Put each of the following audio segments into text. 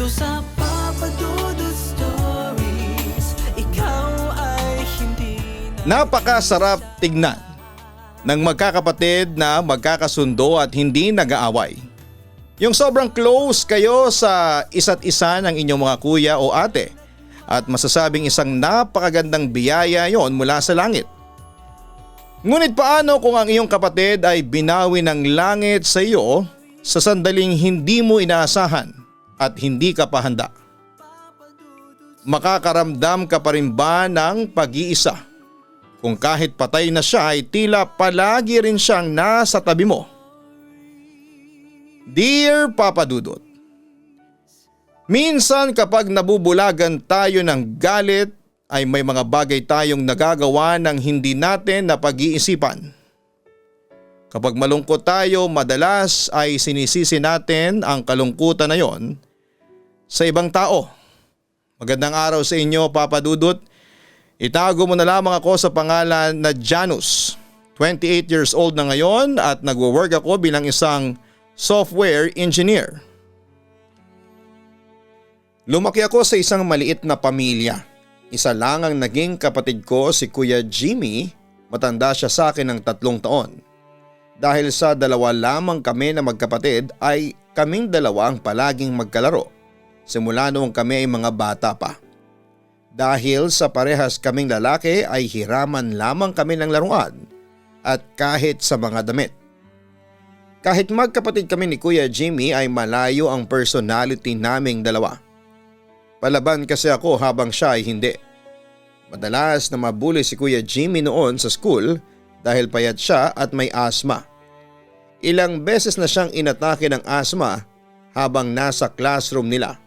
sa Papa Dudut Stories, ikaw ay hindi na... Napakasarap tignan ng magkakapatid na magkakasundo at hindi nag-aaway. Yung sobrang close kayo sa isa't isa ng inyong mga kuya o ate at masasabing isang napakagandang biyaya yon mula sa langit. Ngunit paano kung ang iyong kapatid ay binawi ng langit sa iyo sa sandaling hindi mo inaasahan at hindi ka pa handa? Makakaramdam ka pa rin ba ng pag-iisa kung kahit patay na siya ay tila palagi rin siyang nasa tabi mo? Dear Papa Dudut, minsan kapag nabubulagan tayo ng galit ay may mga bagay tayong nagagawa ng hindi natin na pag-iisipan. Kapag malungkot tayo, madalas ay sinisisi natin ang kalungkutan na yon sa ibang tao. Magandang araw sa inyo, Papa Dudut. Itago mo na lamang ako sa pangalan na Janus. 28 years old na ngayon at nagwo-work ako bilang isang software engineer. Lumaki ako sa isang maliit na pamilya. Isa lang ang naging kapatid ko, si Kuya Jimmy. Matanda siya sa akin ng 3 taon. Dahil sa 2 lamang kami na magkapatid ay kaming 2 ang palaging magkalaro. Simula noong kami ay mga bata pa. Dahil sa parehas kaming lalaki ay hiraman lamang kami ng laruan at kahit sa mga damit. Kahit magkapatid kami ni Kuya Jimmy ay malayo ang personality naming 2. Palaban kasi ako habang siya ay hindi. Madalas na mabuli si Kuya Jimmy noon sa school dahil payat siya at may asma. Ilang beses na siyang inatake ng asma habang nasa classroom nila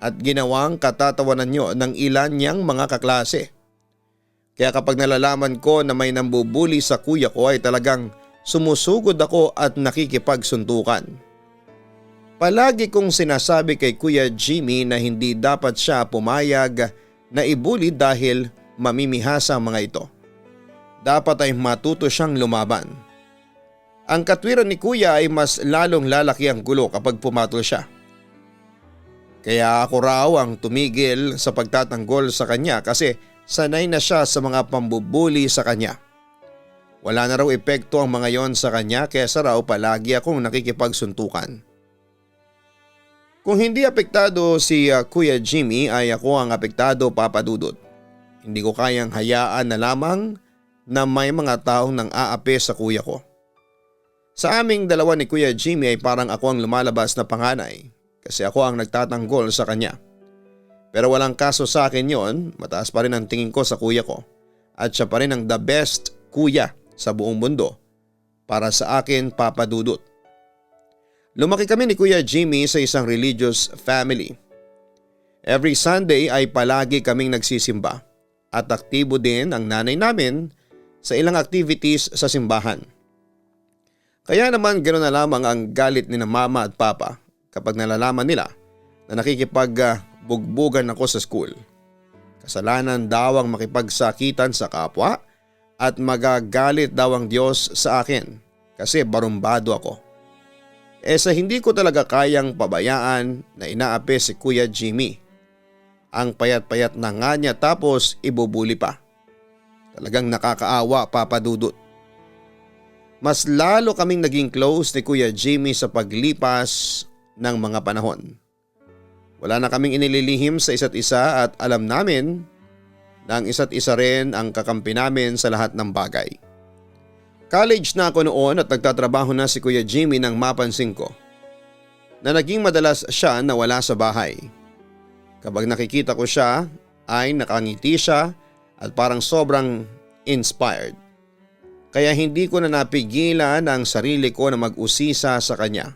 at ginawang katatawanan niyo ng ilan niyang mga kaklase. Kaya kapag nalalaman ko na may nambubuli sa kuya ko ay talagang sumusugod ako at nakikipagsuntukan. Palagi kong sinasabi kay Kuya Jimmy na hindi dapat siya pumayag na ibuli dahil mamimihasa ang mga ito. Dapat ay matuto siyang lumaban. Ang katwiran ni Kuya ay mas lalong lalaki ang gulo kapag pumatol siya. Kaya ako raw ang tumigil sa pagtatanggol sa kanya kasi sanay na siya sa mga pambubuli sa kanya. Wala na raw epekto ang mga yon sa kanya kaya raw palagi akong nakikipagsuntukan. Kung hindi apektado si Kuya Jimmy ay ako ang apektado, Papa Dudut. Hindi ko kayang hayaan na lamang na may mga taong nang aapi sa kuya ko. Sa aming 2 ni Kuya Jimmy ay parang ako ang lumalabas na panganay kasi ako ang nagtatanggol sa kanya. Pero walang kaso sa akin yon, mataas pa rin ang tingin ko sa kuya ko at siya pa rin ang the best kuya sa buong mundo para sa akin, Papa Dudut. Lumaki kami ni Kuya Jimmy sa isang religious family. Every Sunday ay palagi kaming nagsisimba at aktibo din ang nanay namin sa ilang activities sa simbahan. Kaya naman ganoon na lamang ang galit ni na mama at papa kapag nalalaman nila na nakikipagbugbugan ako sa school. Kasalanan daw ang makipagsakitan sa kapwa at magagalit daw ang Diyos sa akin kasi barumbado ako. Sa hindi ko talaga kayang pabayaan na inaapi si Kuya Jimmy. Ang payat-payat na nga niya tapos ibubuli pa. Talagang nakakaawa, Papa Dudut. Mas lalo kaming naging close ni Kuya Jimmy sa paglipas ng mga panahon. Wala na kaming inililihim sa isa't isa at alam namin na ang isa't isa rin ang kakampi namin sa lahat ng bagay. College na ako noon at nagtatrabaho na si Kuya Jimmy nang mapansin ko na naging madalas siya na wala sa bahay. Kapag nakikita ko siya ay nakangiti siya at parang sobrang inspired. Kaya hindi ko na napigilan ang sarili ko na mag-usisa sa kanya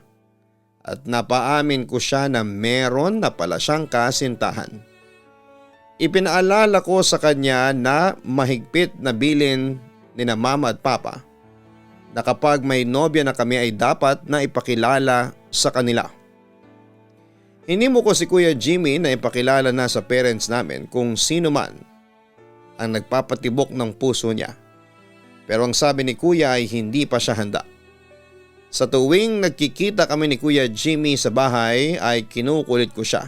at napaamin ko siya na meron na pala siyang kasintahan. Ipinaalala ko sa kanya na mahigpit na bilin ni na mama at papa na kapag may nobya na kami ay dapat na ipakilala sa kanila. Hindi mo ko si Kuya Jimmy na ipakilala na sa parents namin kung sino man ang nagpapatibok ng puso niya. Pero ang sabi ni Kuya ay hindi pa siya handa. Sa tuwing nagkikita kami ni Kuya Jimmy sa bahay ay kinukulit ko siya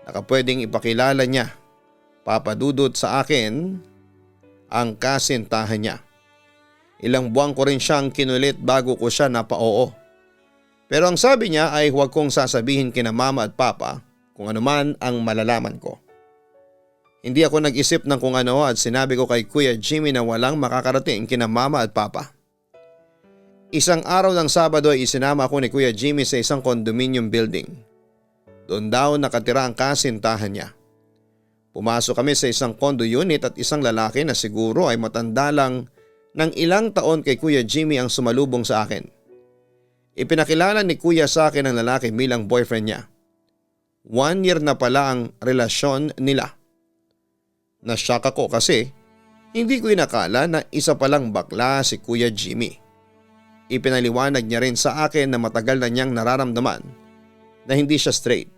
Nakapwedeng ipakilala niya, Papa Dudut, sa akin ang kasintahan niya. Ilang buwan ko rin siyang kinulit bago ko siya napaoo. Pero ang sabi niya ay huwag kong sasabihin kina mama at papa kung ano man ang malalaman ko. Hindi ako nag-isip ng kung ano at sinabi ko kay Kuya Jimmy na walang makakarating kina mama at papa. Isang araw ng Sabado ay isinama ako ni Kuya Jimmy sa isang condominium building. Doon daw nakatira ang kasintahan niya. Pumasok kami sa isang condo unit at isang lalaki na siguro ay matanda lang ng ilang taon kay Kuya Jimmy ang sumalubong sa akin. Ipinakilala ni Kuya sa akin ang lalaki bilang boyfriend niya. 1 year na pala ang relasyon nila. Nashock ako kasi hindi ko inakala na isa palang bakla si Kuya Jimmy. Ipinaliwanag niya rin sa akin na matagal na niyang nararamdaman na hindi siya straight.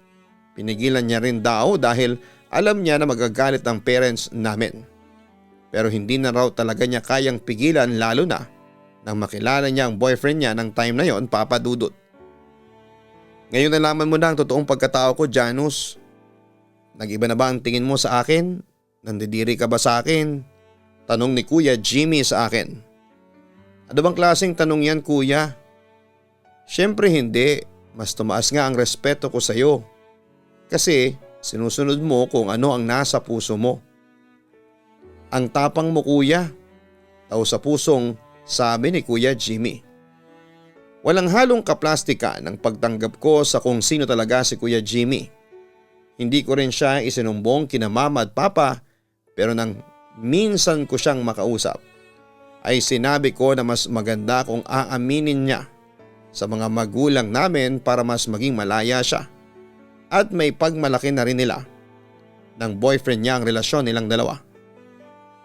Pinigilan niya rin daw dahil alam niya na magagalit ang parents namin. Pero hindi na raw talaga niya kayang pigilan lalo na nang makilala niya ang boyfriend niya ng time na yon, Papa Dudut. Ngayon nalaman mo na ang totoong pagkatao ko, Janus. Nag-iba na ba ang tingin mo sa akin? Nandidiri ka ba sa akin? Tanong ni Kuya Jimmy sa akin. Ano bang klaseng tanong yan, Kuya? Siyempre hindi. Mas tumaas nga ang respeto ko sa iyo. Kasi sinusunod mo kung ano ang nasa puso mo. Ang tapang mo, Kuya. Tao sa pusong sabi ni Kuya Jimmy. Walang halong kaplastika ng pagtanggap ko sa kung sino talaga si Kuya Jimmy. Hindi ko rin siya isinumbong kina mama at papa, pero nang minsan ko siyang makausap ay sinabi ko na mas maganda kung aaminin niya sa mga magulang namin para mas maging malaya siya at may pagmalaki na rin nila ng boyfriend niya ang relasyon nilang dalawa.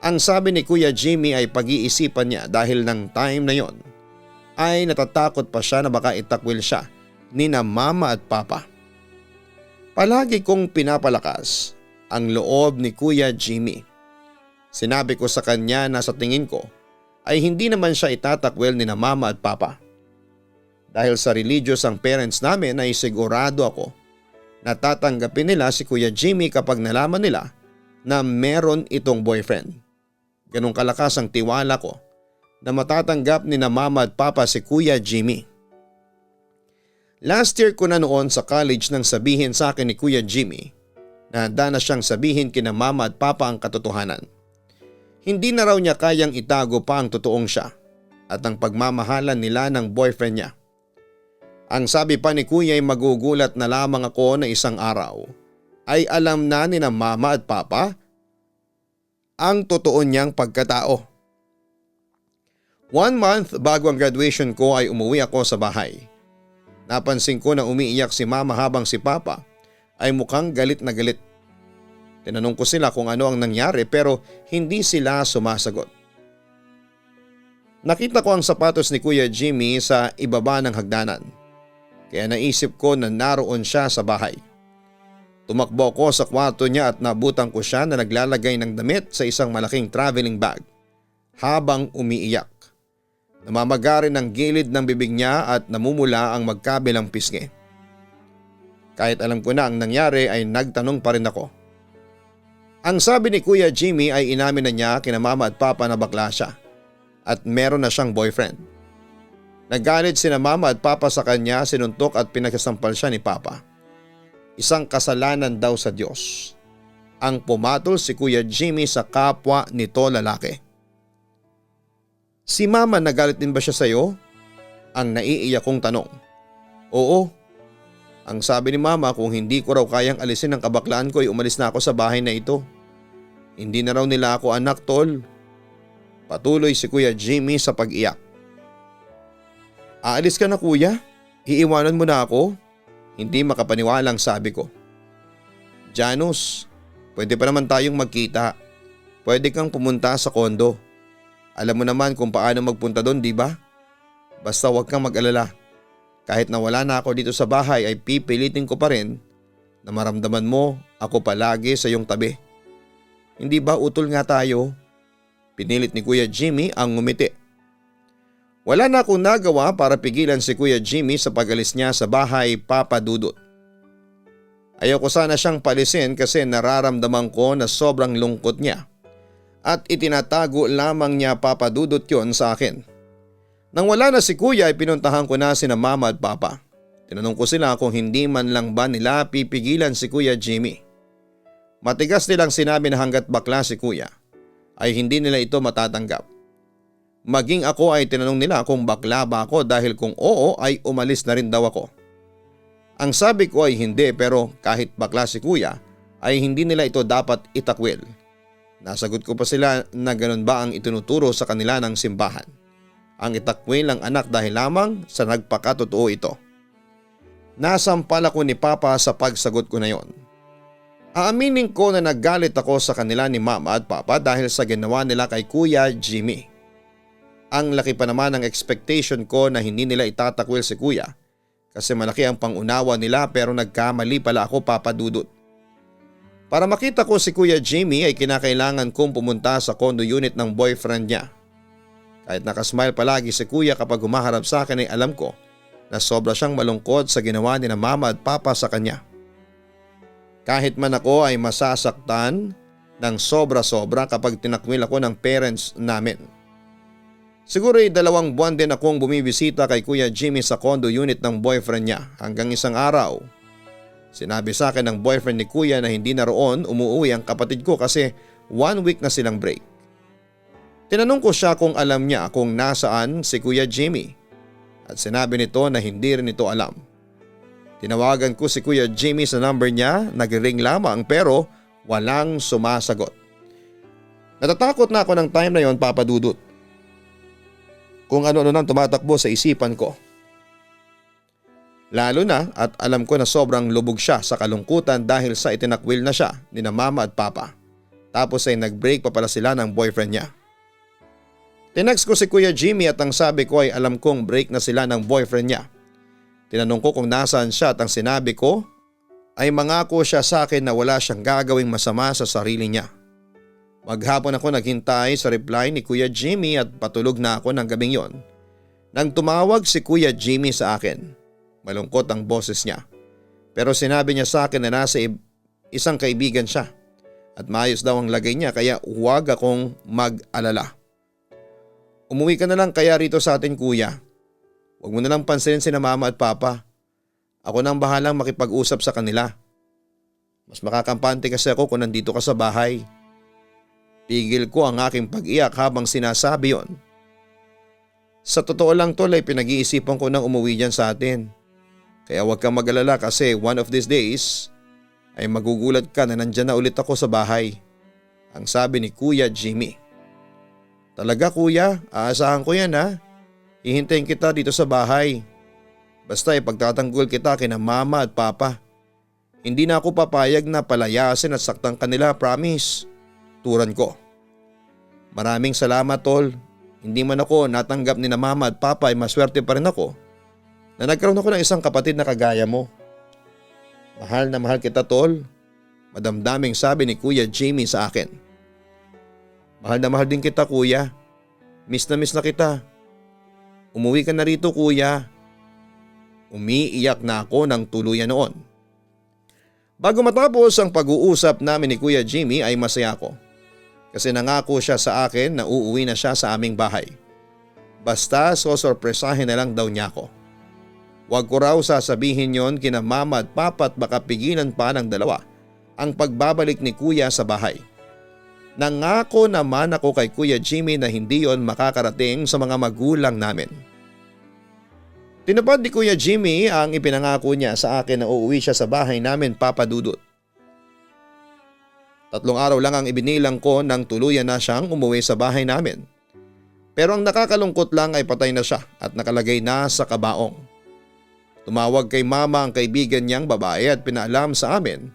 Ang sabi ni Kuya Jimmy ay pag-iisipan niya dahil ng time na yon ay natatakot pa siya na baka itakwil siya ni na mama at papa. Palagi kong pinapalakas ang loob ni Kuya Jimmy. Sinabi ko sa kanya na sa tingin ko ay hindi naman siya itatakwil ni na mama at papa. Dahil sa religious ang parents namin ay sigurado ako na tatanggapin nila si Kuya Jimmy kapag nalaman nila na meron itong boyfriend. Ganong kalakas ang tiwala ko na matatanggap ni na mama at papa si Kuya Jimmy. Last year ko na noon sa college nang sabihin sa akin ni Kuya Jimmy na handa na siyang sabihin kina mama at papa ang katotohanan. Hindi na raw niya kayang itago pa ang totoong siya at ang pagmamahalan nila ng boyfriend niya. Ang sabi pa ni Kuya ay magugulat na lamang ako na isang araw ay alam na ni na mama at papa ang totoo niyang pagkatao. 1 month bago ang graduation ko ay umuwi ako sa bahay. Napansin ko na umiiyak si mama habang si papa ay mukhang galit na galit. Tinanong ko sila kung ano ang nangyari pero hindi sila sumasagot. Nakita ko ang sapatos ni Kuya Jimmy sa ibaba ng hagdanan. Kaya naisip ko na naroon siya sa bahay. Tumakbo ko sa kwarto niya at nabutan ko siya na naglalagay ng damit sa isang malaking traveling bag habang umiiyak. Namamaga rin ang gilid ng bibig niya at namumula ang magkabilang pisngi. Kahit alam ko na ang nangyari ay nagtanong pa rin ako. Ang sabi ni Kuya Jimmy ay inamin na niya kina mama at papa na bakla siya at meron na siyang boyfriend. Nagalit sina mama at papa sa kanya, sinuntok at pinagsasampal siya ni papa. Isang kasalanan daw sa Diyos ang pumatol si Kuya Jimmy sa kapwa nito lalaki. Si mama nagalit din ba siya sa iyo? Ang naiiyak kong tanong. Oo. Ang sabi ni mama kung hindi ko raw kayang alisin ang kabaklaan ko ay umalis na ako sa bahay na ito. Hindi na raw nila ako anak, tol. Patuloy si Kuya Jimmy sa pag-iyak. Aalis ka na, kuya? Iiwanan mo na ako? Hindi makapaniwalang sabi ko. Janus, pwede pa naman tayong magkita. Pwede kang pumunta sa kondo. Alam mo naman kung paano magpunta doon, di ba? Basta huwag kang mag-alala. Kahit nawala na ako dito sa bahay ay pipilitin ko pa rin na maramdaman mo ako palagi sa iyong tabi. Hindi ba utol nga tayo? Pinilit ni Kuya Jimmy ang ngumiti. Wala na akong nagawa para pigilan si Kuya Jimmy sa pag-alis niya sa bahay, Papa Dudut. Ayaw ko sana siyang palisin kasi nararamdaman ko na sobrang lungkot niya at itinatago lamang niya papadudot yon sa akin. Nang wala na si kuya ay pinuntahan ko na sina mama at papa. Tinanong ko sila kung hindi man lang ba nila pipigilan si Kuya Jimmy. Matigas nilang sinabi na hanggat bakla si kuya ay hindi nila ito matatanggap. Maging ako ay tinanong nila kung bakla ba ako dahil kung oo ay umalis na rin daw ako. Ang sabi ko ay hindi pero kahit bakla si kuya ay hindi nila ito dapat itakwil. Nasagot ko pa sila na ganun ba ang itinuturo sa kanila ng simbahan. Ang itakwil ang anak dahil lamang sa nagpakatotoo ito. Nasampal ako ni Papa sa pagsagot ko na yon. Aaminin ko na naggalit ako sa kanila ni Mama at Papa dahil sa ginawa nila kay Kuya Jimmy. Ang laki pa naman ng expectation ko na hindi nila itatakwil si kuya kasi malaki ang pangunawa nila pero nagkamali pala ako papadudot. Para makita ko si Kuya Jimmy ay kinakailangan kong pumunta sa condo unit ng boyfriend niya. Kahit nakasmile palagi si kuya kapag humaharap sa akin ay alam ko na sobra siyang malungkot sa ginawa ni na mama at papa sa kanya. Kahit man ako ay masasaktan ng sobra-sobra kapag tinakwil ako ng parents namin. Siguro ay 2 buwan din akong bumibisita kay Kuya Jimmy sa condo unit ng boyfriend niya hanggang isang araw. Sinabi sa akin ng boyfriend ni kuya na hindi na roon umuwi ang kapatid ko kasi 1 week na silang break. Tinanong ko siya kung alam niya kung nasaan si Kuya Jimmy at sinabi nito na hindi rin ito alam. Tinawagan ko si Kuya Jimmy sa number niya, nag-ring lamang pero walang sumasagot. Natatakot na ako ng time na yon, Papa Dudut. Kung ano-ano nang tumatakbo sa isipan ko. Lalo na at alam ko na sobrang lubog siya sa kalungkutan dahil sa itinakwil na siya ni na mama at papa. Tapos ay nag-break pa pala sila ng boyfriend niya. Tinext ko si Kuya Jimmy at ang sabi ko ay alam kong break na sila ng boyfriend niya. Tinanong ko kung nasaan siya at ang sinabi ko ay mangako siya sa akin na wala siyang gagawing masama sa sarili niya. Maghapon ako naghintay sa reply ni Kuya Jimmy at patulog na ako ng gabing yon. Nang tumawag si Kuya Jimmy sa akin, malungkot ang boses niya. Pero sinabi niya sa akin na nasa isang kaibigan siya at maayos daw ang lagay niya kaya huwag akong mag-alala. Umuwi ka na lang kaya rito sa atin kuya. Huwag mo na lang pansinin sina mama at papa. Ako nang bahalang makipag-usap sa kanila. Mas makakampante kasi ako kung nandito ka sa bahay. Pigil ko ang aking pag-iyak habang sinasabi yon. Sa totoo lang tol ay pinag-iisipan ko nang umuwi dyan sa atin. Kaya huwag kang mag-alala kasi one of these days ay magugulat ka na nandyan na ulit ako sa bahay. Ang sabi ni Kuya Jimmy. Talaga kuya, aasahan ko yan ha. Hihintayin kita dito sa bahay. Basta ipagtatanggol kita kina mama at papa. Hindi na ako papayag na palayasin at saktan kanila, promise. Turan ko. Maraming salamat tol. Hindi man ako natanggap ni na mama at papa ay maswerte pa rin ako na nagkaroon ako ng isang kapatid na kagaya mo. Mahal na mahal kita tol. Madamdaming sabi ni Kuya Jimmy sa akin. Mahal na mahal din kita kuya. Miss na kita. Umuwi ka na rito kuya. Umiiyak na ako ng tuluyan noon. Bago matapos ang pag-uusap namin ni Kuya Jimmy ay masaya ako. Kasi nangako siya sa akin na uuwi na siya sa aming bahay. Basta sosorpresahin na lang daw niya ako. Huwag ko raw sasabihin yon kina mama at papa at baka pigilan pa ng dalawa ang pagbabalik ni kuya sa bahay. Nangako naman ako kay Kuya Jimmy na hindi yon makakarating sa mga magulang namin. Tinupad ni Kuya Jimmy ang ipinangako niya sa akin na uuwi siya sa bahay namin, Papa Dudut. 3 araw lang ang ibinilang ko nang tuluyan na siyang umuwi sa bahay namin. Pero ang nakakalungkot lang ay patay na siya at nakalagay na sa kabaong. Tumawag kay mama ang kaibigan niyang babae at pinaalam sa amin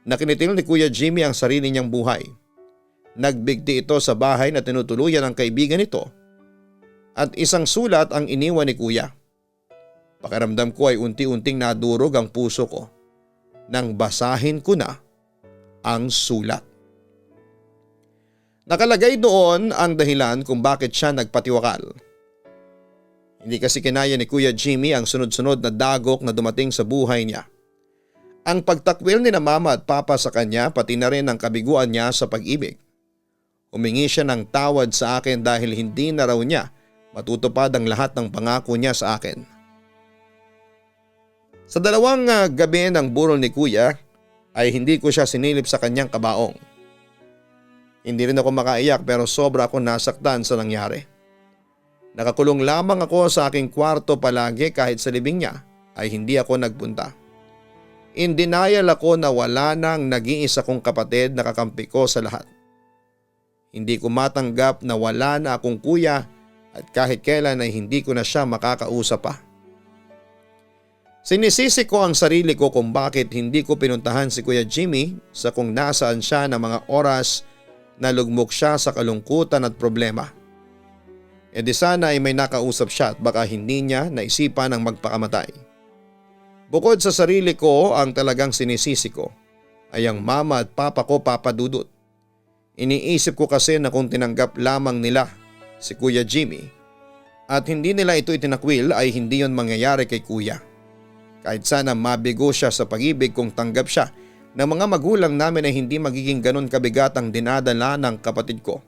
na kinitil ni Kuya Jimmy ang sarili niyang buhay. Nagbigti ito sa bahay na tinutuluyan ng kaibigan nito at isang sulat ang iniwan ni kuya. Pakiramdam ko ay unti-unting nadurog ang puso ko nang basahin ko na ang sulat. Nakalagay doon ang dahilan kung bakit siya nagpatiwakal. Hindi kasi kinaya ni Kuya Jimmy ang sunod-sunod na dagok na dumating sa buhay niya. Ang pagtakwil ni na mama at papa sa kanya pati na rin ang kabiguan niya sa pag-ibig. Humingi siya ng tawad sa akin dahil hindi na raw niya matutupad ang lahat ng pangako niya sa akin. Sa dalawang gabi ng burol ni kuya ay hindi ko siya sinilip sa kanyang kabaong. Hindi rin ako makaiyak pero sobra ako nasaktan sa nangyari. Nakakulong lamang ako sa aking kwarto palagi kahit sa libing niya ay hindi ako nagpunta. In denial ako na wala nang nag-iisa kong kapatid na kakampi ko sa lahat. Hindi ko matanggap na wala na akong kuya at kahit kailan ay hindi ko na siya makakausap pa. Sinisisi ko ang sarili ko kung bakit hindi ko pinuntahan si Kuya Jimmy sa kung nasaan siya ng mga oras na lugmok siya sa kalungkutan at problema. E di sana ay may nakausap siya at baka hindi niya naisipan ang magpakamatay. Bukod sa sarili ko, ang talagang sinisisi ko ay ang mama at papa ko, Papa Dudut. Iniisip ko kasi na kung tinanggap lamang nila si Kuya Jimmy at hindi nila ito itinakwil ay hindi yon mangyayari kay kuya. Kahit sana mabigo siya sa pag-ibig kung tanggap siya ng mga magulang namin ay hindi magiging ganun kabigat ang dinadala ng kapatid ko.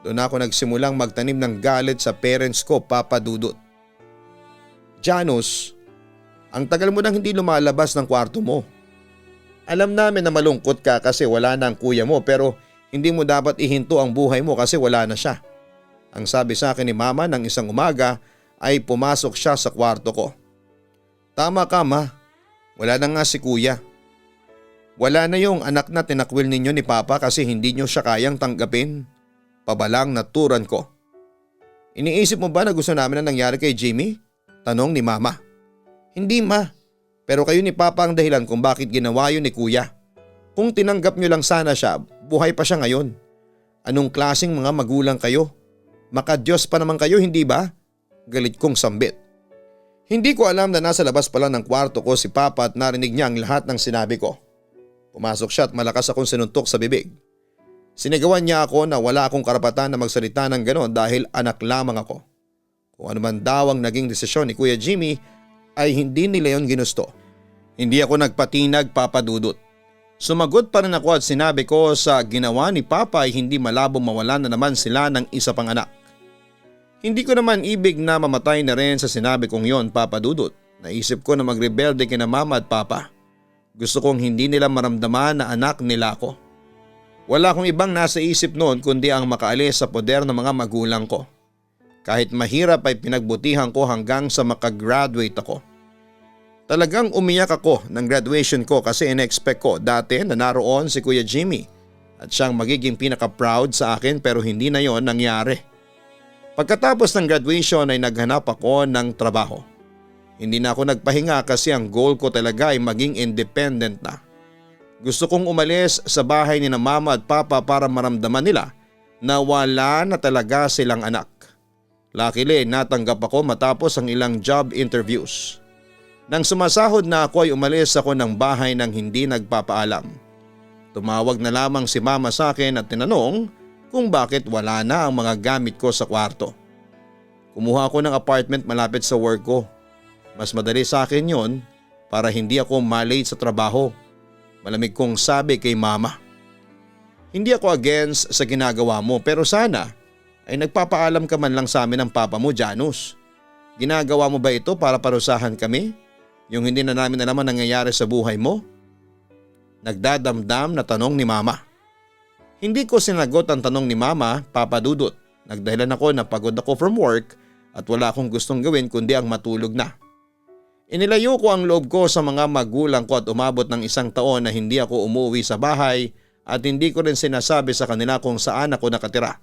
Doon ako nagsimulang magtanim ng galit sa parents ko, Papa Dudut. Janus, ang tagal mo nang hindi lumalabas ng kwarto mo. Alam namin na malungkot ka kasi wala na ang kuya mo pero hindi mo dapat ihinto ang buhay mo kasi wala na siya. Ang sabi sa akin ni mama ng isang umaga ay pumasok siya sa kwarto ko. Tama ka ma, wala na nga si kuya. Wala na yung anak na tinakwil ninyo ni papa kasi hindi nyo siya kayang tanggapin. Pabalang naturan ko. Iniisip mo ba na gusto namin na nangyari kay Jimmy? Tanong ni mama. Hindi ma, pero kayo ni Papa ang dahilan kung bakit ginawa yun ni Kuya. Kung tinanggap nyo lang sana siya, buhay pa siya ngayon. Anong klaseng mga magulang kayo? Makadiyos pa naman kayo, hindi ba? Galit kong sambit. Hindi ko alam na nasa labas pala ng kwarto ko si Papa at narinig niya ang lahat ng sinabi ko. Pumasok siya at malakas akong sinuntok sa bibig. Sinigawan niya ako na wala akong karapatan na magsalita ng ganon dahil anak lamang ako. Kung ano man daw ang naging desisyon ni Kuya Jimmy, ay hindi nila yon ginusto. Hindi ako nagpatinag, Papa Dudut. Sumagot pa rin ako at sinabi ko sa ginawa ni Papa ay hindi malabong mawalan na naman sila ng isa pang anak. Hindi ko naman ibig na mamatay na rin sa sinabi kong yon, Papa Dudut. Naisip ko na magrebelde kina Mama at Papa. Gusto kong hindi nila maramdaman na anak nila ako. Wala akong ibang nasa isip noon kundi ang makaalis sa poder ng mga magulang ko. Kahit mahirap ay pinagbutihan ko hanggang sa makagraduate ako. Talagang umiyak ako ng graduation ko kasi in-expect ko dati na naroon si Kuya Jimmy at siyang magiging pinaka-proud sa akin pero hindi na yon nangyari. Pagkatapos ng graduation ay naghanap ako ng trabaho. Hindi na ako nagpahinga kasi ang goal ko talaga ay maging independent na. Gusto kong umalis sa bahay ni na Mama at Papa para maramdaman nila na wala na talaga silang anak. Luckily, natanggap ako matapos ang ilang job interviews. Nang sumasahod na ako ay umalis ako ng bahay nang hindi nagpapaalam. Tumawag na lamang si Mama sa akin at tinanong kung bakit wala na ang mga gamit ko sa kwarto. Kumuha ako ng apartment malapit sa work ko. Mas madali sa akin yon para hindi ako malate sa trabaho. Malamig kong sabi kay Mama. Hindi ako against sa ginagawa mo pero sana ay nagpapaalam ka man lang sa amin ng papa mo, Janus. Ginagawa mo ba ito para parusahan kami? Yung hindi na namin alam ang nangyayari sa buhay mo? Nagdadamdam na tanong ni Mama. Hindi ko sinagot ang tanong ni Mama, Papa Dudut. Nagdahilan ako na pagod ako from work at wala akong gustong gawin kundi ang matulog na. Inilayo ko ang loob ko sa mga magulang ko at umabot ng 1 taon na hindi ako umuwi sa bahay at hindi ko rin sinasabi sa kanila kung saan ako nakatira.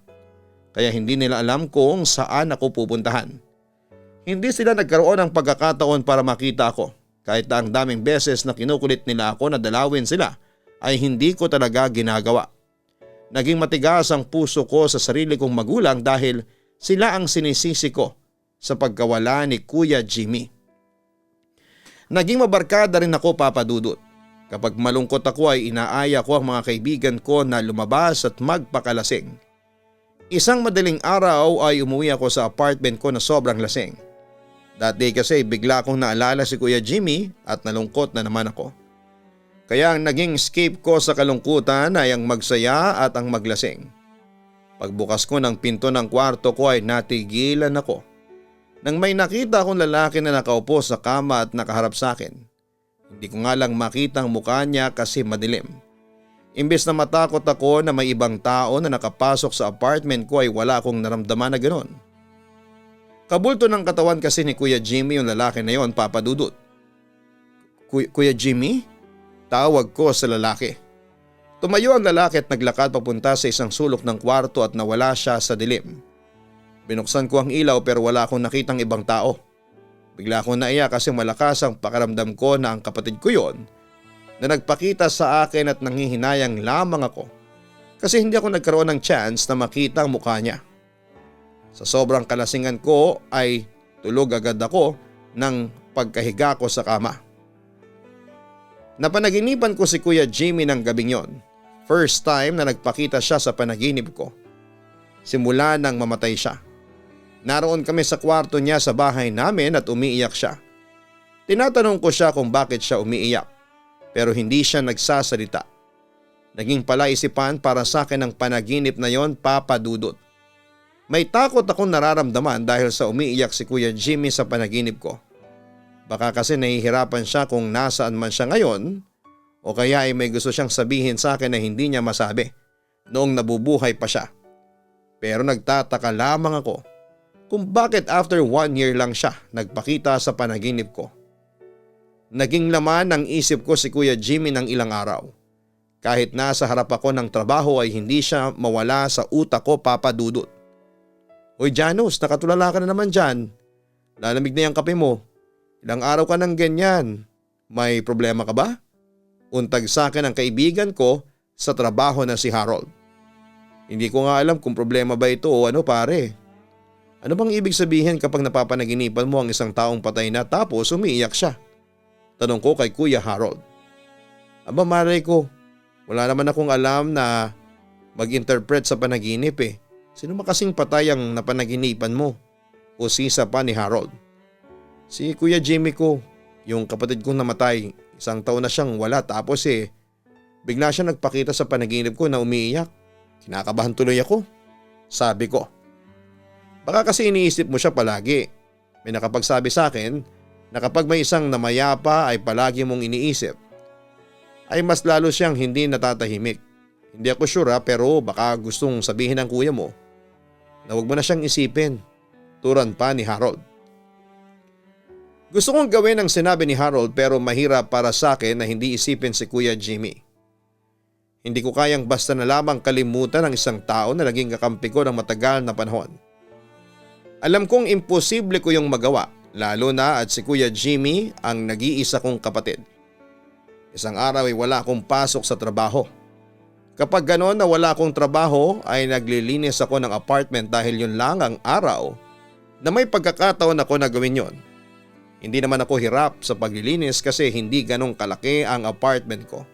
Kaya hindi nila alam kung saan ako pupuntahan. Hindi sila nagkaroon ng pagkakataon para makita ako. Kahit na ang daming beses na kinukulit nila ako na dalawin sila ay hindi ko talaga ginagawa. Naging matigas ang puso ko sa sarili kong magulang dahil sila ang sinisisi ko sa pagkawala ni Kuya Jimmy. Naging mabarkada rin ako, Papa Dudut. Kapag malungkot ako ay inaaya ko ang mga kaibigan ko na lumabas at magpakalasing. Isang madaling araw ay umuwi ako sa apartment ko na sobrang lasing. That day kasi bigla kong naalala si Kuya Jimmy at nalungkot na naman ako. Kaya ang naging escape ko sa kalungkutan ay ang magsaya at ang maglasing. Pagbukas ko ng pinto ng kwarto ko ay natigilan ako nang may nakita akong lalaki na nakaupo sa kama at nakaharap sa akin. Hindi ko nga lang makita ang mukha niya kasi madilim. Imbes na matakot ako na may ibang tao na nakapasok sa apartment ko ay wala akong naramdaman na ganoon. Kabulto ng katawan kasi ni Kuya Jimmy yung lalaki na yon, Papa Dudut. Kuya Jimmy? Tawag ko sa lalaki. Tumayo ang lalaki at naglakad papunta sa isang sulok ng kwarto at nawala siya sa dilim. Binuksan ko ang ilaw pero wala akong nakitang ibang tao. Bigla akong naiyak kasi malakas ang pakiramdam ko na ang kapatid ko yon na nagpakita sa akin at nanghihinayang lamang ako kasi hindi ako nagkaroon ng chance na makita ang mukha niya. Sa sobrang kalasingan ko ay tulog agad ako ng pagkahiga ko sa kama. Napanaginipan ko si Kuya Jimmy ng gabing yon. First time na nagpakita siya sa panaginip ko. Simula nang mamatay siya. Naroon kami sa kwarto niya sa bahay namin at umiiyak siya. Tinatanong ko siya kung bakit siya umiiyak pero hindi siya nagsasalita. Naging palaisipan para sa akin ang panaginip na yon, Papa Dudut. May takot akong nararamdaman dahil sa umiiyak si Kuya Jimmy sa panaginip ko. Baka kasi nahihirapan siya kung nasaan man siya ngayon o kaya ay may gusto siyang sabihin sa akin na hindi niya masabi noong nabubuhay pa siya. Pero nagtataka lamang ako kung bakit after 1 year lang siya nagpakita sa panaginip ko. Naging laman ng isip ko si Kuya Jimmy ng ilang araw. Kahit nasa harap ako ng trabaho ay hindi siya mawala sa utak ko, Papa Dudut. Hoy Janus, nakatulala ka na naman dyan. Lalamig na yung kape mo. Ilang araw ka nang ganyan. May problema ka ba? Untag sa akin ang kaibigan ko sa trabaho na si Harold. Hindi ko nga alam kung problema ba ito o ano pare. Ano bang ibig sabihin kapag napapanaginipan mo ang isang taong patay na tapos umiiyak siya? Tanong ko kay Kuya Harold. Aba maray ko, wala naman akong alam na mag-interpret sa panaginip eh. Sino makasing patay ang napanaginipan mo? O sisa pa ni Harold. Si Kuya Jimmy ko, yung kapatid kong namatay, 1 taon na siyang wala tapos bigla siya nagpakita sa panaginip ko na umiiyak. Kinakabahan tuloy ako. Sabi ko. Baka kasi iniisip mo siya palagi. May nakapagsabi sa akin na kapag may isang namayapa ay palagi mong iniisip, ay mas lalo siyang hindi natatahimik. Hindi ako sure pero baka gustong sabihin ng kuya mo na huwag mo na siyang isipin. Turan pa ni Harold. Gusto kong gawin ang sinabi ni Harold pero mahirap para sa akin na hindi isipin si Kuya Jimmy. Hindi ko kayang basta na lamang kalimutan ang isang tao na naging kakampi ko ng matagal na panahon. Alam kong imposible ko yung magawa, lalo na at si Kuya Jimmy ang nag-iisa kong kapatid. Isang araw ay wala akong pasok sa trabaho. Kapag gano'n na wala akong trabaho ay naglilinis ako ng apartment dahil yun lang ang araw na may pagkakataon ako na gawin yon. Hindi naman ako hirap sa paglilinis kasi hindi ganong kalaki ang apartment ko.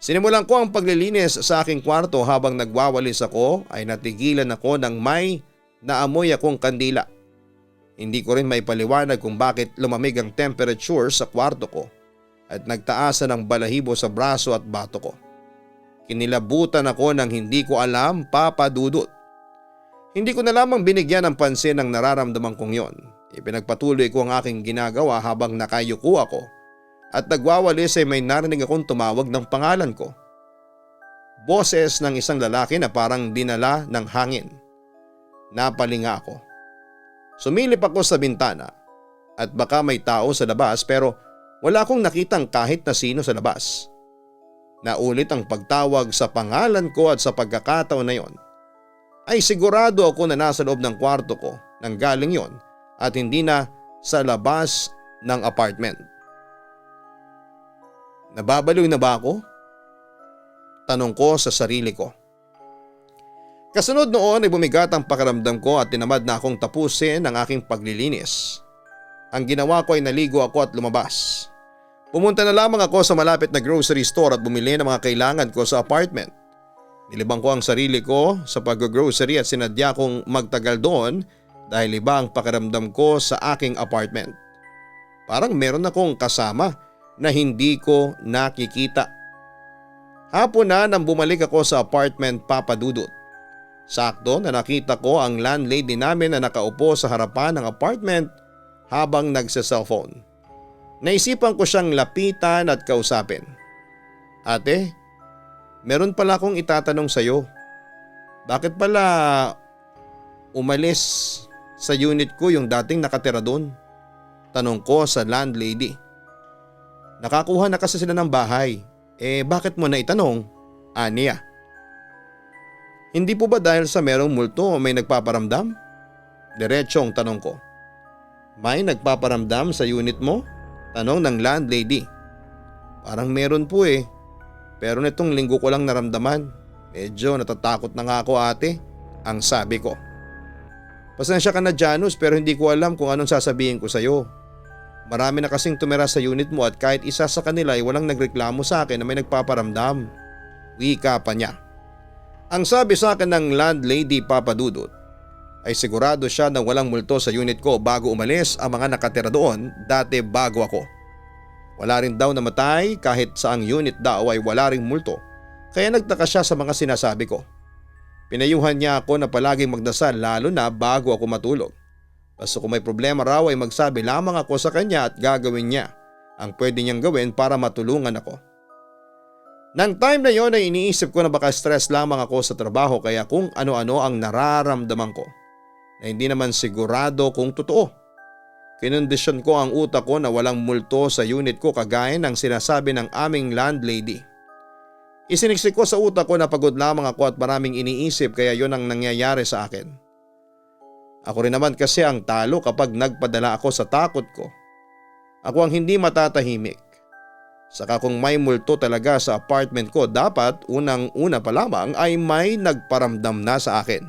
Sinimulan ko ang paglilinis sa aking kwarto habang nagwawalis ako ay natigilan ako ng may naamoy akong kandila. Hindi ko rin may paliwanag kung bakit lumamig ang temperature sa kwarto ko at nagtaasan ng balahibo sa braso at bato ko. Kinilabutan ako ng hindi ko alam, Papa Dudut. Hindi ko na lamang binigyan ng pansin ang nararamdaman kong yon. Ipinagpatuloy ko ang aking ginagawa habang nakayuko ako at nagwawalis ay may narinig akong tumawag ng pangalan ko. Boses ng isang lalaki na parang dinala ng hangin. Napalinga ako. Sumilip ako sa bintana at baka may tao sa labas pero wala akong nakitang kahit na sino sa labas. Naulit ang pagtawag sa pangalan ko at sa pagkakataon na yon ay sigurado ako na nasa loob ng kwarto ko nang galing yon at hindi na sa labas ng apartment. Nababaliw na ba ako? Tanong ko sa sarili ko. Kasunod noon ay bumigat ang pakiramdam ko at tinamad na akong tapusin ang aking paglilinis. Ang ginawa ko ay naligo ako at lumabas. Pumunta na lamang ako sa malapit na grocery store at bumili ng mga kailangan ko sa apartment. Nilibang ko ang sarili ko sa pag-grocery at sinadya kong magtagal doon dahil iba ang pakiramdam ko sa aking apartment. Parang meron akong kasama na hindi ko nakikita. Hapon na nang bumalik ako sa apartment, Papa Dudut. Sakto na nakita ko ang landlady namin na nakaupo sa harapan ng apartment habang nagsa-cellphone. Naisipan ko siyang lapitan at kausapin. Ate, meron pala akong itatanong sa'yo. Bakit pala umalis sa unit ko yung dating nakatira doon? Tanong ko sa landlady. Nakakuha na kasi sila ng bahay. Bakit mo na itanong? Aniya. Hindi po ba dahil sa merong multo o may nagpaparamdam? Diretsong tanong ko. May nagpaparamdam sa unit mo? Tanong ng landlady. Parang meron po pero nitong linggo ko lang naramdaman. Medyo natatakot na nga ako ate, ang sabi ko. Pasensya ka na Janus pero hindi ko alam kung anong sasabihin ko sa'yo. Marami na kasing tumira sa unit mo at kahit isa sa kanila ay walang nagreklamo sa akin na may nagpaparamdam. Wika pa niya. Ang sabi sa akin ng landlady, Papa Dudut, ay sigurado siya na walang multo sa unit ko bago umalis ang mga nakatira doon dati bago ako. Wala rin daw namatay kahit sa ang unit daw ay wala ring multo kaya nagtaka siya sa mga sinasabi ko. Pinayuhan niya ako na palaging magdasal lalo na bago ako matulog. Basta kung may problema raw ay magsabi lamang ako sa kanya at gagawin niya ang pwede niyang gawin para matulungan ako. Nang time na yon ay iniisip ko na baka stress lamang ako sa trabaho kaya kung ano-ano ang nararamdaman ko na hindi naman sigurado kung totoo. Kinondisyon ko ang utak ko na walang multo sa unit ko kagaya ng sinasabi ng aming landlady. Isiniksik ko sa utak ko na pagod lamang ako at maraming iniisip kaya yon ang nangyayari sa akin. Ako rin naman kasi ang talo kapag nagpadala ako sa takot ko. Ako ang hindi matatahimik. Saka kung may multo talaga sa apartment ko dapat unang-una pa lamang ay may nagparamdam na sa akin.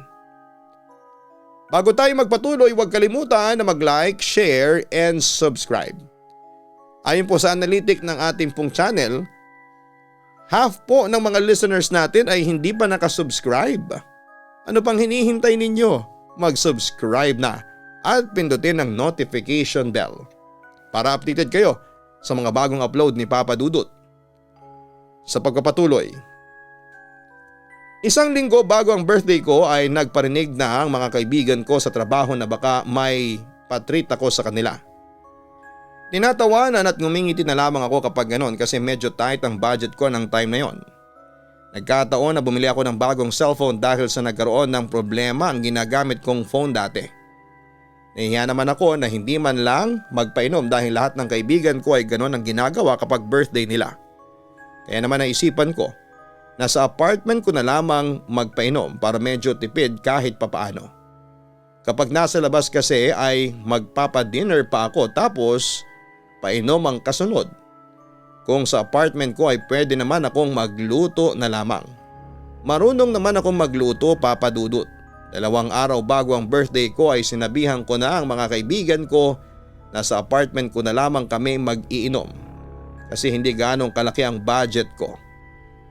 Bago tayo magpatuloy, huwag kalimutan na mag-like, share and subscribe. Ayon po sa analytic ng ating pong channel, half po ng mga listeners natin ay hindi pa nakasubscribe. Ano pang hinihintay ninyo? Mag-subscribe na at pindutin ang notification bell para updated kayo sa mga bagong upload ni Papa Dudut. Sa pagpapatuloy, isang linggo bago ang birthday ko ay nagparinig na ang mga kaibigan ko sa trabaho na baka may patreat ako sa kanila. Tinatawanan at ngumingiti na lamang ako kapag ganon kasi medyo tight ang budget ko ng time na yon. Nagkataon na bumili ako ng bagong cellphone dahil sa nagkaroon ng problema ang ginagamit kong phone dati. Nahihiya naman ako na hindi man lang magpainom dahil lahat ng kaibigan ko ay ganon ang ginagawa kapag birthday nila. Kaya naman naisipan ko na sa apartment ko na lamang magpainom para medyo tipid kahit papaano. Kapag nasa labas kasi ay magpapa-dinner pa ako tapos painom ang kasunod. Kung sa apartment ko ay pwede naman akong magluto na lamang. Marunong naman akong magluto, Papa Dudut. 2 araw bago ang birthday ko ay sinabihan ko na ang mga kaibigan ko na sa apartment ko na lamang kami mag-iinom. Kasi hindi ganong kalaki ang budget ko.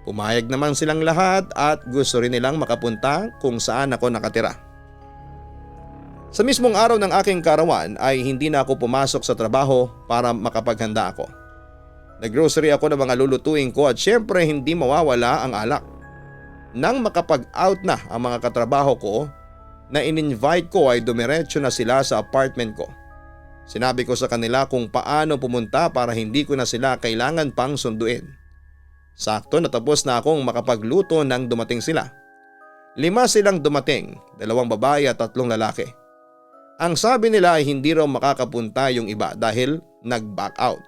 Pumayag naman silang lahat at gusto rin nilang makapunta kung saan ako nakatira. Sa mismong araw ng aking karawan ay hindi na ako pumasok sa trabaho para makapaghanda ako. Naggrocery ako ng mga lulutuin ko at syempre hindi mawawala ang alak. Nang makapag-out na ang mga katrabaho ko na in-invite ko ay dumiretso na sila sa apartment ko. Sinabi ko sa kanila kung paano pumunta para hindi ko na sila kailangan pang sunduin. Sakto natapos na akong makapagluto nang dumating sila. 5 silang dumating, 2 babae at 3 lalaki. Ang sabi nila ay hindi raw makakapunta yung iba dahil nag-back out.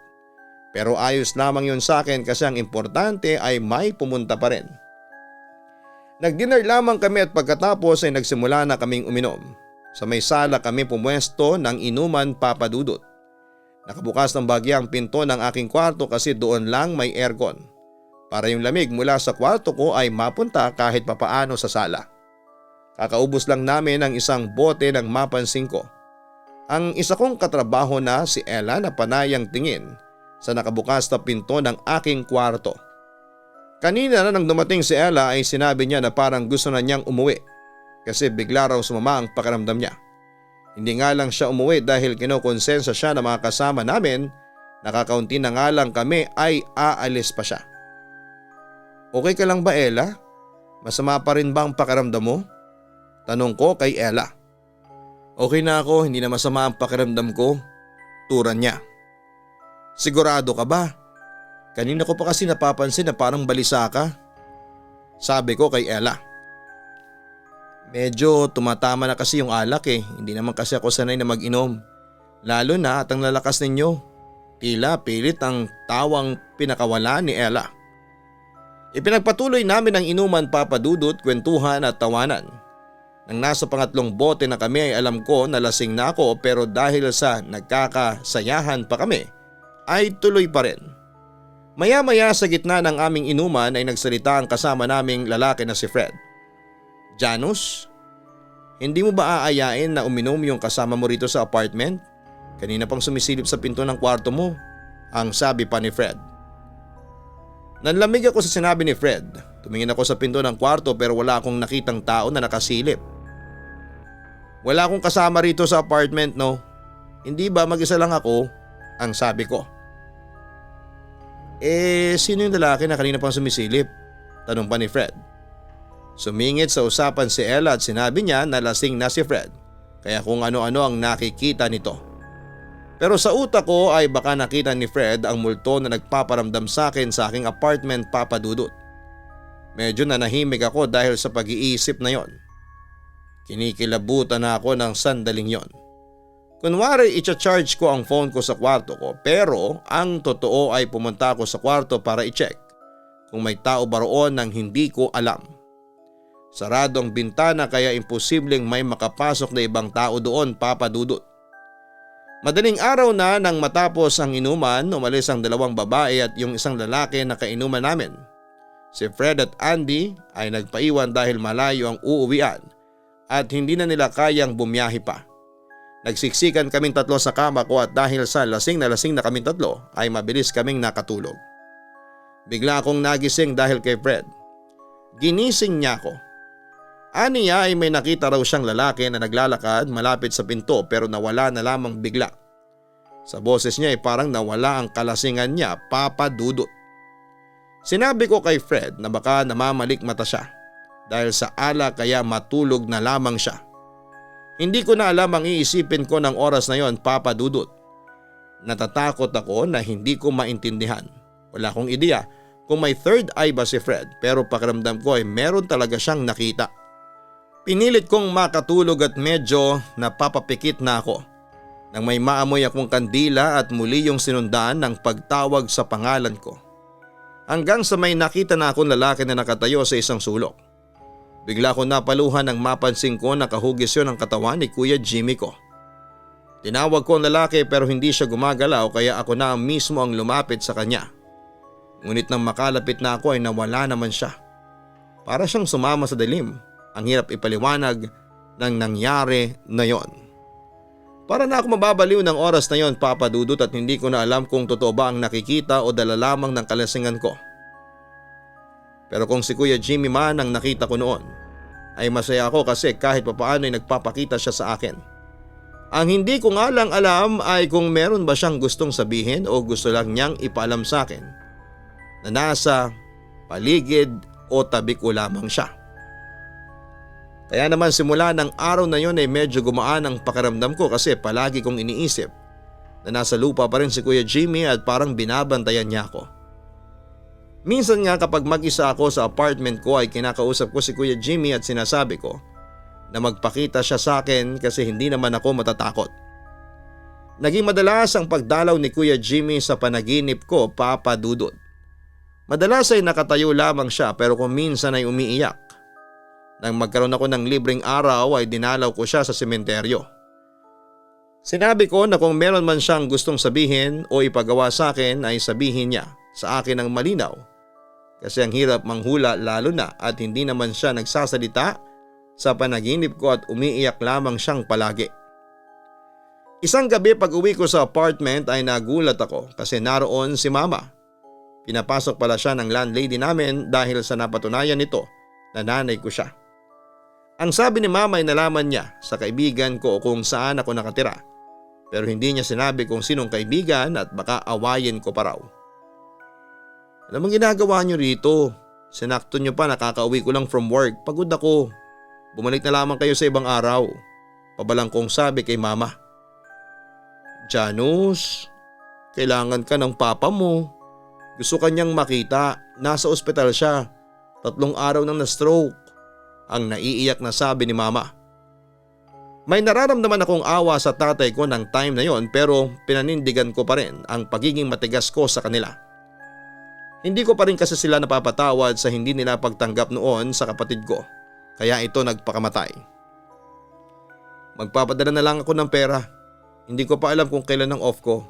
Pero ayos lamang yun sa akin kasi ang importante ay may pumunta pa rin. Nag-dinner lamang kami at pagkatapos ay nagsimula na kaming uminom. Sa may sala kami pumwesto ng inuman, Papa Dudut. Nakabukas ng bagyang pinto ng aking kwarto kasi doon lang may aircon. Para yung lamig mula sa kwarto ko ay mapunta kahit papaano sa sala. Kakaubos lang namin ng isang bote ng mapansin ko. Ang isa kong katrabaho na si Ella na panayang tingin sa nakabukas na pinto ng aking kwarto. Kanina na nang dumating si Ella ay sinabi niya na parang gusto na niyang umuwi kasi bigla raw sumama ang pakiramdam niya. Hindi nga lang siya umuwi dahil kinokonsensya siya ng mga kasama namin Nakakaunti na nga lang kami ay aalis pa siya. Okay ka lang ba, Ella? Masama pa rin ba ang pakiramdam mo? Tanong ko kay Ella. Okay na ako, hindi na masama ang pakiramdam ko. Turan niya. Sigurado ka ba? Kanina ko pa kasi napapansin na parang balisa ka. Sabi ko kay Ella. Medyo tumatama na kasi yung alak eh. Hindi naman kasi ako sanay na mag-inom. Lalo na at ang lalakas ninyo. Tila pilit ang tawang pinakawala ni Ella. Ipinagpatuloy namin ang inuman, Papa Dudut, kwentuhan at tawanan. Nang nasa pangatlong bote na kami ay alam ko na lasing na ako, pero dahil sa nagkakasayahan pa kami ay tuloy pa rin. Maya-maya sa gitna ng aming inuman ay nagsalita ang kasama naming lalaki na si Fred. Janus, hindi mo ba aayain na uminom yung kasama mo rito sa apartment? Kanina pang sumisilip sa pinto ng kwarto mo, ang sabi pa ni Fred. Nanlamig ako sa sinabi ni Fred. Tumingin ako sa pinto ng kwarto pero wala akong nakitang tao na nakasilip. Wala akong kasama rito sa apartment, no? Hindi ba mag-isa lang ako? Ang sabi ko. Sino yung lalaki na kanina pang sumisilip? Tanong pa ni Fred. Sumingit sa usapan si Ella at sinabi niya na lasing na si Fred, kaya kung ano-ano ang nakikita nito. Pero sa utak ko ay baka nakita ni Fred ang multo na nagpaparamdam sa akin sa aking apartment, Papa Dudut. Medyo nanahimik ako dahil sa pag-iisip na yon. Kinikilabutan na ako ng sandaling yon. Kunwari i-charge ko ang phone ko sa kwarto ko, pero ang totoo ay pumunta ako sa kwarto para i-check kung may tao ba roon nang hindi ko alam. Sarado ang bintana kaya imposibleng may makapasok na ibang tao doon, Papa Dudut. Madaling araw na nang matapos ang inuman, umalis ang dalawang babae at yung isang lalaki na kainuman namin. Si Fred at Andy ay nagpaiwan dahil malayo ang uuwian at hindi na nila kayang bumiyahe pa. Nagsiksikan kaming tatlo sa kama ko at dahil sa lasing na kaming tatlo ay mabilis kaming nakatulog. Bigla akong nagising dahil kay Fred. Ginising niya ako. Aniya ay may nakita raw siyang lalaki na naglalakad malapit sa pinto pero nawala na lamang bigla. Sa boses niya ay parang nawala ang kalasingan niya, Papa Dudut. Sinabi ko kay Fred na baka namamalikmata siya dahil sa alak kaya matulog na lamang siya. Hindi ko na alam ang iisipin ko ng oras na yon, Papa Dudut. Natatakot ako na hindi ko maintindihan. Wala akong ideya kung may third eye ba si Fred pero pakiramdam ko ay meron talaga siyang nakita. Pinilit kong makatulog at medyo napapapikit na ako nang may maamoy akong kandila at muli yung sinundaan ng pagtawag sa pangalan ko. Hanggang sa may nakita na akong lalaki na nakatayo sa isang sulok. Bigla ko napaluhan nang mapansin ko na kahugis yun ang katawan ni Kuya Jimmy ko. Tinawag ko ang lalaki pero hindi siya gumagalaw kaya ako na mismo ang lumapit sa kanya. Ngunit nang makalapit na ako ay nawala naman siya. Para siyang sumama sa dilim. Ang hirap ipaliwanag ng nangyari na yon. Para na ako mababaliw ng oras na yon, Papa Dudut, at hindi ko na alam kung totoo ba ang nakikita o dala lamang ng kalasingan ko. Pero kung si Kuya Jimmy man ang nakita ko noon, ay masaya ako kasi kahit papaano ay nagpapakita siya sa akin. Ang hindi ko nga lang alam ay kung meron ba siyang gustong sabihin o gusto lang niyang ipaalam sa akin na nasa paligid o tabi ko lamang siya. Kaya naman simula ng araw na yon ay medyo gumaan ang pakiramdam ko kasi palagi kong iniisip na nasa lupa pa rin si Kuya Jimmy at parang binabantayan niya ako. Minsan nga kapag mag-isa ako sa apartment ko ay kinakausap ko si Kuya Jimmy at sinasabi ko na magpakita siya sa akin kasi hindi naman ako matatakot. Naging madalas ang pagdalaw ni Kuya Jimmy sa panaginip ko, Papa Dudut. Madalas ay nakatayo lamang siya pero kung minsan ay umiiyak. Nang magkaroon ako ng libreng araw ay dinalaw ko siya sa sementeryo. Sinabi ko na kung meron man siyang gustong sabihin o ipagawa sa akin ay sabihin niya sa akin ng malinaw. Kasi ang hirap manghula lalo na at hindi naman siya nagsasalita sa panaginip ko at umiiyak lamang siyang palagi. Isang gabi pag uwi ko sa apartment ay nagulat ako kasi naroon si Mama. Pinapasok pala siya ng landlady namin dahil sa napatunayan nito na nanay ko siya. Ang sabi ni Mama ay nalaman niya sa kaibigan ko kung saan ako nakatira pero hindi niya sinabi kung sinong kaibigan at baka awayin ko pa raw. Ano bang ginagawa niyo rito? Sinakto niyo pa, nakakauwi ko lang from work. Pagod ako. Bumalik na lamang kayo sa ibang araw. Pabalang kong sabi kay mama. Janus, kailangan ka ng papa mo. Gusto kanyang makita. Nasa ospital siya. 3 araw nang na-stroke. Ang naiiyak na sabi ni mama. May nararamdaman akong awa sa tatay ko ng time na yon pero pinanindigan ko pa rin ang pagiging matigas ko sa kanila. Hindi ko pa rin kasi sila napapatawad sa hindi nila pagtanggap noon sa kapatid ko. Kaya ito nagpakamatay. Magpapadala na lang ako ng pera. Hindi ko pa alam kung kailan ang off ko.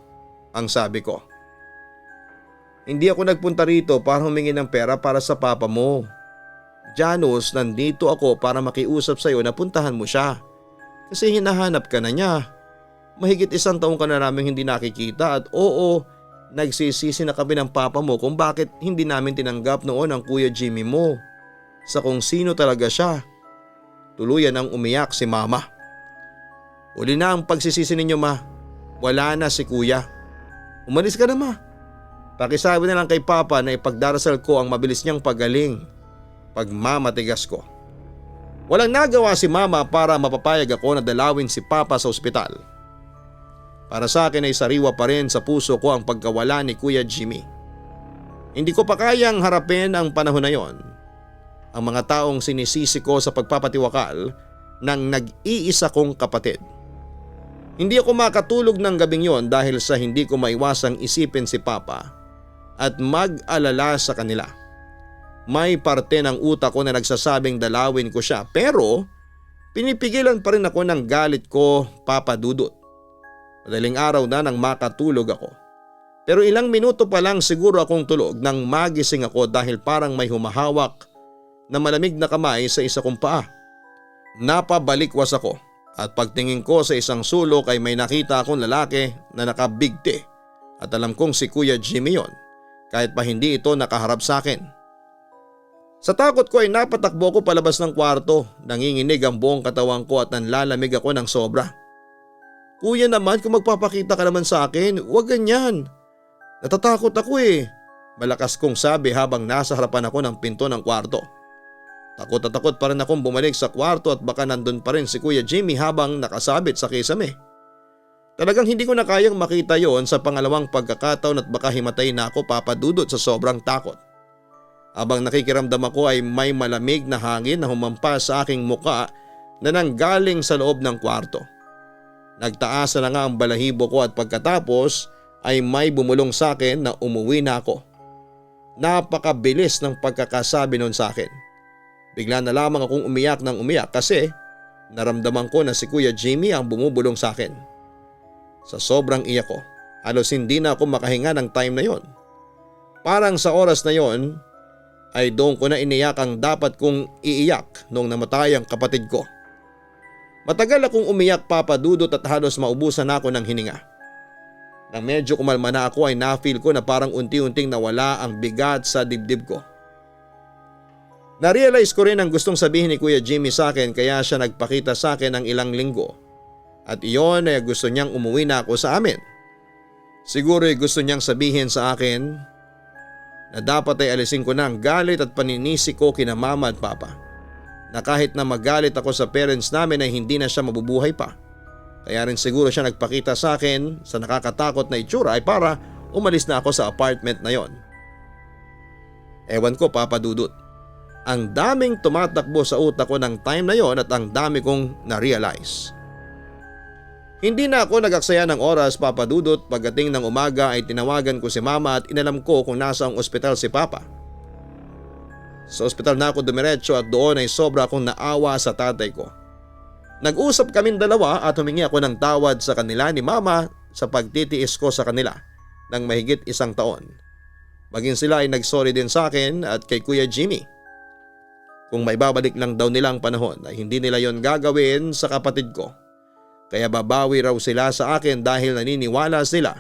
Ang sabi ko. Hindi ako nagpunta rito para humingi ng pera para sa papa mo. Janus, nandito ako para makiusap sa iyo na puntahan mo siya. Kasi hinahanap ka na niya. Mahigit 1 taon ka na namin hindi nakikita at oo, nagsisisi na kami ng papa mo kung bakit hindi namin tinanggap noon ang Kuya Jimmy mo. Sa kung sino talaga siya. Tuluyan ang umiyak si mama. Uli na ang pagsisisi ninyo ma. Wala na si kuya. Umalis ka na ma. Pakisabi na lang kay papa na ipagdarasal ko ang mabilis niyang pagaling. Pagmamatigas ko. Walang nagawa si mama para mapapayag ako na dalawin si papa sa ospital. Para sa akin ay sariwa pa rin sa puso ko ang pagkawala ni Kuya Jimmy. Hindi ko pa kayang harapin ang panahon na yon. Ang mga taong sinisisi ko sa pagpapatiwakal ng nag-iisa kong kapatid. Hindi ako makatulog ng gabing yon dahil sa hindi ko maiwasang isipin si papa at mag-alala sa kanila. May parte ng utak ko na nagsasabing dalawin ko siya pero pinipigilan pa rin ako ng galit ko, Papa Dudut. Madaling araw na nang makatulog ako. Pero ilang minuto pa lang siguro akong tulog nang magising ako dahil parang may humahawak na malamig na kamay sa isa kong paa. Napabalikwas ako at pagtingin ko sa isang sulok ay may nakita akong lalaki na nakabigti at alam kong si Kuya Jimmy yon kahit pa hindi ito nakaharap sa akin. Sa takot ko ay napatakbo ko palabas ng kwarto, nanginginig ang buong katawan ko at nanlalamig ako ng sobra. Kuya naman, kung magpapakita ka naman sa akin, huwag ganyan. Natatakot ako eh. Malakas kong sabi habang nasa harapan ako ng pinto ng kwarto. Takot na takot pa rin akong bumalik sa kwarto at baka nandun pa rin si Kuya Jimmy habang nakasabit sa kisame. Talagang hindi ko na kayang makita yon sa pangalawang pagkakataon at baka himatay na ako papadudot sa sobrang takot. Habang nakikiramdam ako ay may malamig na hangin na humampas sa aking muka na nanggaling sa loob ng kwarto. Nagtaas na nga ang balahibo ko at pagkatapos ay may bumulong sa akin na umuwi na ako. Napakabilis ng pagkakasabi nun sa akin. Bigla na lamang akong umiyak ng umiyak kasi naramdaman ko na si Kuya Jimmy ang bumubulong sa akin. Sa sobrang iyak ko, halos hindi na ako makahinga ng time na yon. Parang sa oras na yon ay doon ko na iniyak ang dapat kong iiyak nung namatay ang kapatid ko. Matagal akong umiyak, Papa Dudut, at halos maubusan ako ng hininga. Nang medyo kumalma na ako ay na-feel ko na parang unti-unting nawala ang bigat sa dibdib ko. Na-realize ko rin ang gustong sabihin ni Kuya Jimmy sa akin kaya siya nagpakita sa akin ng ilang linggo. At iyon ay gusto niyang umuwi na ako sa amin. Siguro ay gusto niyang sabihin sa akin na dapat ay alisin ko na ang galit at paninisi ko kina mama at papa. Na kahit na magalit ako sa parents namin ay hindi na siya mabubuhay pa. Kaya rin siguro siya nagpakita sa akin sa nakakatakot na itsura ay para umalis na ako sa apartment na yon. Ewan ko, Papa Dudut. Ang daming tumatakbo sa utak ko ng time na yon at ang dami kong na-realize. Hindi na ako nagaksaya ng oras, Papa Dudut. Pagdating ng umaga ay tinawagan ko si mama at inalam ko kung nasa ang ospital si papa. Sa ospital na ako dumiretso at doon ay sobra akong naawa sa tatay ko. Nag-usap kaming dalawa at humingi ako ng tawad sa kanila ni mama sa pagtitiis ko sa kanila ng mahigit 1 taon. Maging sila ay nagsorry din sa akin at kay Kuya Jimmy. Kung maibabalik lang daw nila ang panahon ay hindi nila yon gagawin sa kapatid ko. Kaya babawi raw sila sa akin dahil naniniwala sila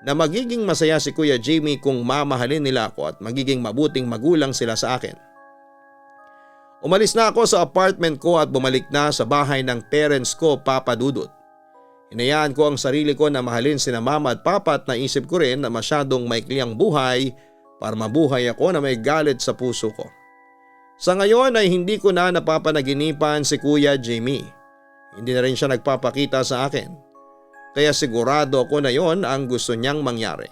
na magiging masaya si Kuya Jimmy kung mamahalin nila ako at magiging mabuting magulang sila sa akin. Umalis na ako sa apartment ko at bumalik na sa bahay ng parents ko, Papa Dudut. Inayaan ko ang sarili ko na mahalin sina mama at papa at naisip ko rin na masyadong maikli ang buhay para mabuhay ako na may galit sa puso ko. Sa ngayon ay hindi ko na napapanaginipan si Kuya Jimmy. Hindi na rin siya nagpapakita sa akin. Kaya sigurado ako na yon ang gusto niyang mangyari.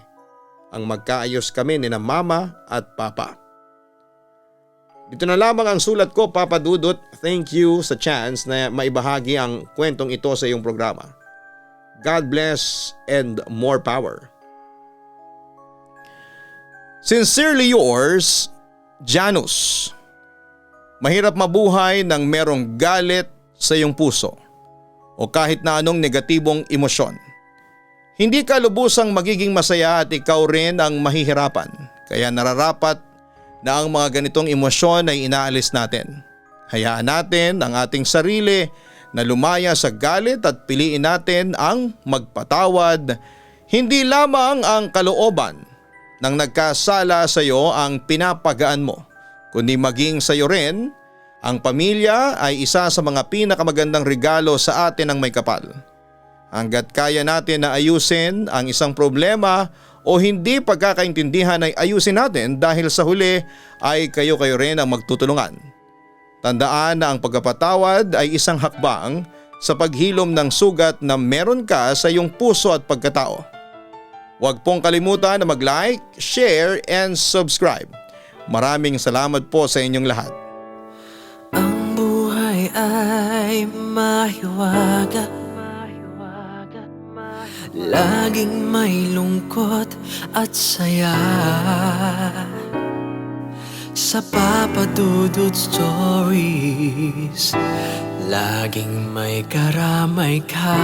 Ang magkaayos kami ni na mama at papa. Dito na lamang ang sulat ko, Papa Dudut. Thank you sa chance na maibahagi ang kwentong ito sa iyong programa. God bless and more power. Sincerely yours, Janus. Mahirap mabuhay nang merong galit sa iyong puso o kahit na anong negatibong emosyon. Hindi ka lubusang magiging masaya at ikaw rin ang mahihirapan. Kaya nararapat na ang mga ganitong emosyon ay inaalis natin. Hayaan natin ang ating sarili na lumaya sa galit at piliin natin ang magpatawad. Hindi lamang ang kalooban ng nagkasala sa iyo ang pinapagaan mo, kundi maging sa iyo rin. Ang pamilya ay isa sa mga pinakamagandang regalo sa atin ng may kapal. Hanggat kaya natin na ayusin ang isang problema o hindi pagkakaintindihan ay ayusin natin dahil sa huli ay kayo-kayo rin ang magtutulungan. Tandaan na ang pagkapatawad ay isang hakbang sa paghilom ng sugat na meron ka sa iyong puso at pagkatao. Huwag pong kalimutan na mag-like, share and subscribe. Maraming salamat po sa inyong lahat. Ang buhay ay mahiwaga, laging may lungkot at saya. Sa Papa Dudut Stories, laging may karamay ka.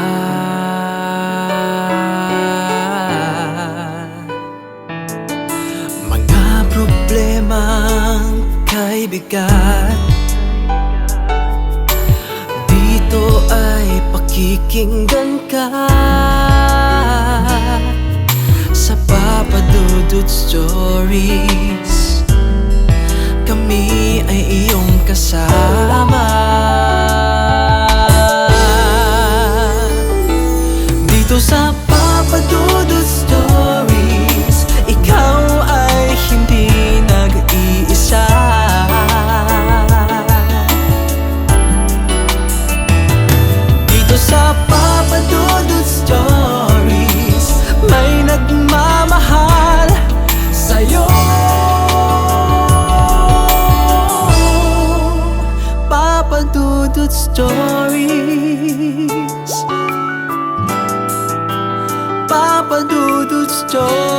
Mga problemang kay bigat, dito ay pakikinggan ka. Sa Papa Dudut Stories, kami ay iyong kasama. Dito sa Papa Dudut Stories, ikaw ay hindi nag-iisa. Dito sa Papa Dudut Stories, may nagmamahal sa'yo. Papa Dudut Stories, Papa Dudut Stories,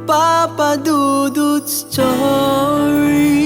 Papa Dudut Stories.